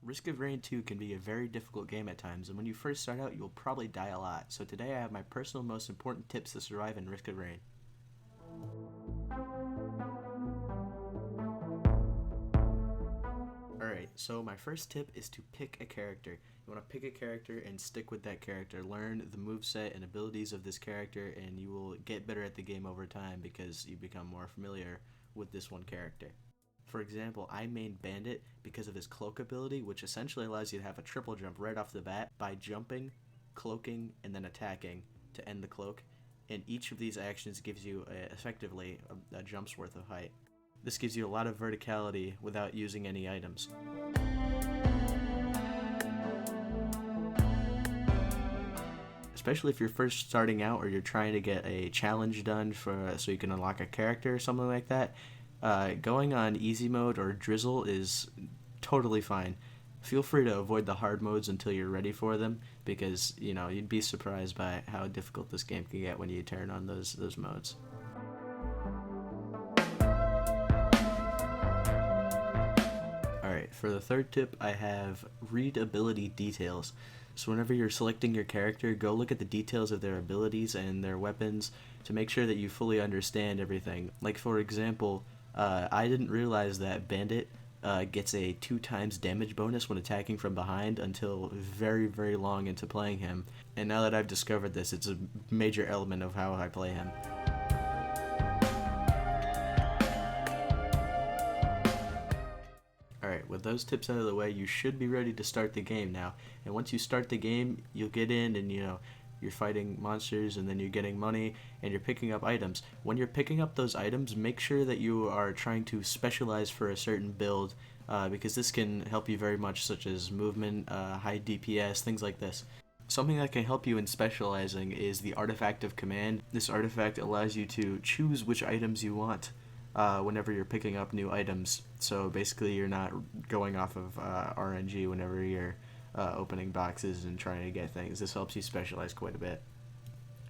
Risk of Rain 2 can be a very difficult game at times, and when you first start out, you'll probably die a lot. So today I have my personal most important tips to survive in Risk of Rain. Alright, so my first tip is to pick a character. You want to pick a character and stick with that character. Learn the moveset and abilities of this character, and you will get better at the game over time because you become more familiar with this one character. For example, I main Bandit because of his cloak ability, which essentially allows you to have a triple jump right off the bat by jumping, cloaking, and then attacking to end the cloak. And each of these actions gives you effectively a jump's worth of height. This gives you a lot of verticality without using any items. Especially if you're first starting out or you're trying to get a challenge done so you can unlock a character or something like that. Going on easy mode or drizzle is totally fine. Feel free to avoid the hard modes until you're ready for them because, you'd be surprised by how difficult this game can get when you turn on those modes. Alright, for the third tip, I have read ability details. So whenever you're selecting your character, go look at the details of their abilities and their weapons to make sure that you fully understand everything. Like, for example, I didn't realize that Bandit gets a 2 times damage bonus when attacking from behind until very, very long into playing him. And now that I've discovered this, it's a major element of how I play him. Alright, with those tips out of the way, you should be ready to start the game now. And once you start the game, you'll get in and you're fighting monsters and then you're getting money and you're picking up items. When you're picking up those items, make sure that you are trying to specialize for a certain build because this can help you very much, such as movement, high DPS, things like this. Something that can help you in specializing is the Artifact of Command. This artifact allows you to choose which items you want whenever you're picking up new items. So basically you're not going off of RNG whenever you're opening boxes and trying to get things. This helps you specialize quite a bit.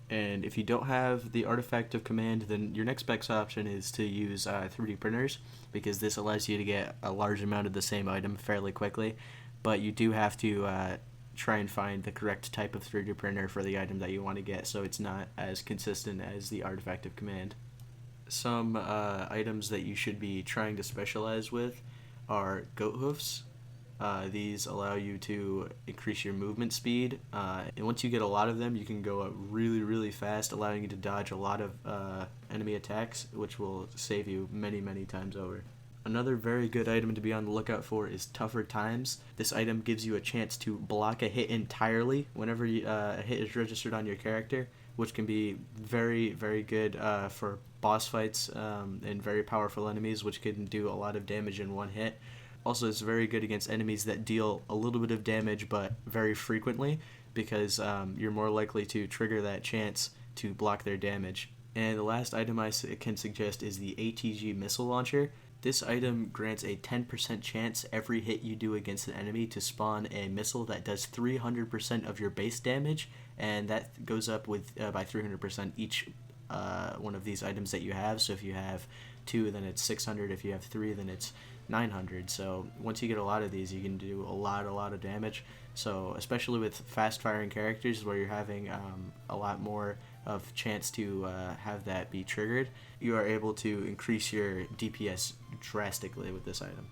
And if you don't have the Artifact of Command, then your next best option is to use 3D printers, because this allows you to get a large amount of the same item fairly quickly, but you do have to try and find the correct type of 3D printer for the item that you want to get, so it's not as consistent as the Artifact of Command. Some items that you should be trying to specialize with are goat hoofs. These allow you to increase your movement speed, and once you get a lot of them, you can go up really, really fast, allowing you to dodge a lot of enemy attacks, which will save you many, many times over. Another very good item to be on the lookout for is Tougher Times. This item gives you a chance to block a hit entirely whenever a hit is registered on your character, which can be very, very good for boss fights and very powerful enemies, which can do a lot of damage in one hit. Also, it's very good against enemies that deal a little bit of damage but very frequently, because you're more likely to trigger that chance to block their damage. And the last item I can suggest is the ATG Missile Launcher. This item grants a 10% chance every hit you do against an enemy to spawn a missile that does 300% of your base damage, and that goes up with by 300% each one of these items that you have. So if you have 2, then it's 600. If you have 3, then it's 900. So once you get a lot of these, you can do a lot of damage. So especially with fast firing characters where you're having a lot more of chance to have that be triggered, you are able to increase your DPS drastically with this item.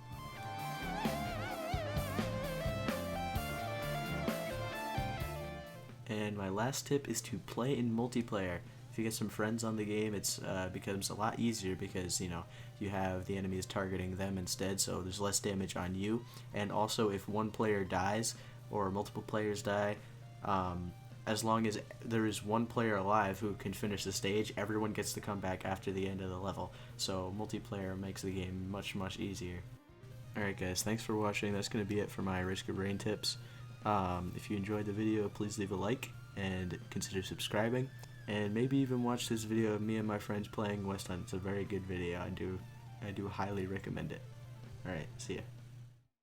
And my last tip is to play in multiplayer. If you get some friends on the game, it becomes a lot easier because you have the enemies targeting them instead, so there's less damage on you. And also, if one player dies or multiple players die, as long as there is one player alive who can finish the stage, everyone gets to come back after the end of the level. So multiplayer makes the game much, much easier. Alright guys, thanks for watching. That's going to be it for my Risk of Rain tips. If you enjoyed the video, please leave a like and consider subscribing. And maybe even watch this video of me and my friends playing West Hunt. It's a very good video. I do highly recommend it. Alright, see ya.